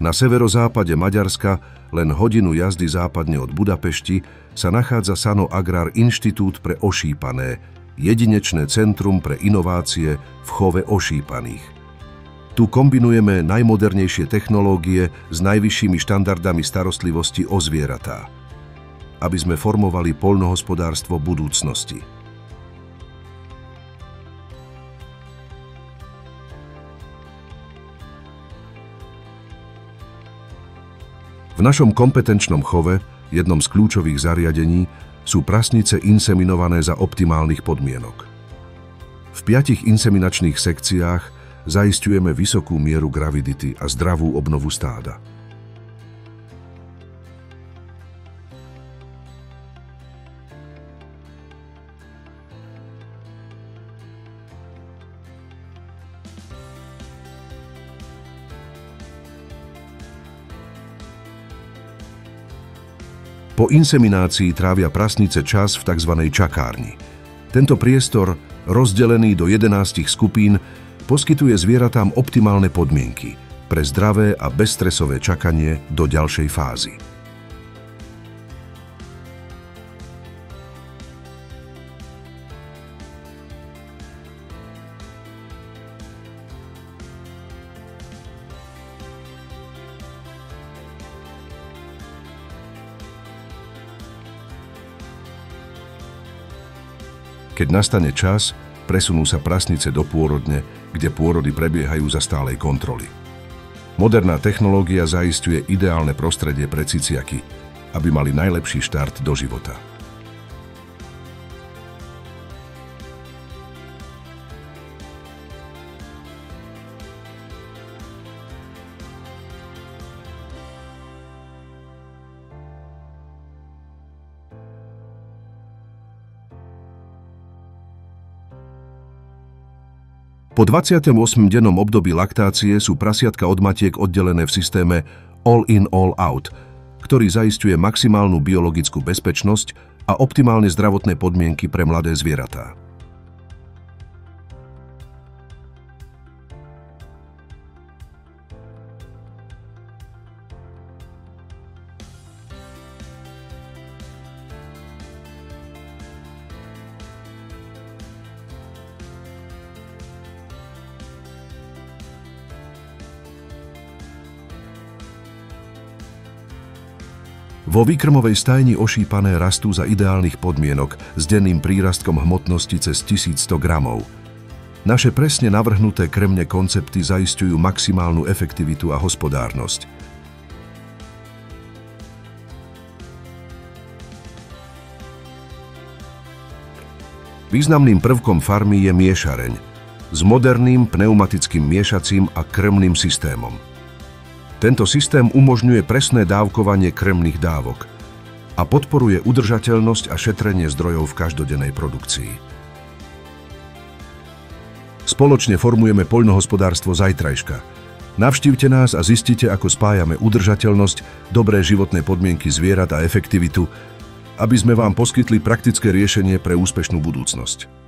Na severozápade Maďarska, len hodinu jazdy západne od Budapešti, sa nachádza Sano Agrár Inštitút pre ošípané, jedinečné centrum pre inovácie v chove ošípaných. Tu kombinujeme najmodernejšie technológie s najvyššími štandardami starostlivosti o zvieratá, aby sme formovali poľnohospodárstvo budúcnosti. V našom kompetenčnom chove, jednom z kľúčových zariadení, sú prasnice inseminované za optimálnych podmienok. V 5 inseminačných sekciách zaisťujeme vysokú mieru gravidity a zdravú obnovu stáda. Po inseminácii trávia prasnice čas v tzv. Čakárni. Tento priestor, rozdelený do 11 skupín, poskytuje zvieratám optimálne podmienky pre zdravé a bezstresové čakanie do ďalšej fázy. Keď nastane čas, presunú sa prasnice do pôrodne, kde pôrody prebiehajú za stálej kontroly. Moderná technológia zaisťuje ideálne prostredie pre ciciaky, aby mali najlepší štart do života. Po 28-dennom období laktácie sú prasiatka od matiek oddelené v systéme all-in, all-out, ktorý zaisťuje maximálnu biologickú bezpečnosť a optimálne zdravotné podmienky pre mladé zvieratá. Vo výkrmovej stajni ošípané rastú za ideálnych podmienok s denným prírastkom hmotnosti cez 1100 gramov. Naše presne navrhnuté krmné koncepty zaisťujú maximálnu efektivitu a hospodárnosť. Významným prvkom farmy je miešareň s moderným pneumatickým miešacím a krmným systémom. Tento systém umožňuje presné dávkovanie krmných dávok a podporuje udržateľnosť a šetrenie zdrojov v každodennej produkcii. Spoločne formujeme poľnohospodárstvo zajtrajška. Navštívte nás a zistite, ako spájame udržateľnosť, dobré životné podmienky zvierat a efektivitu, aby sme vám poskytli praktické riešenie pre úspešnú budúcnosť.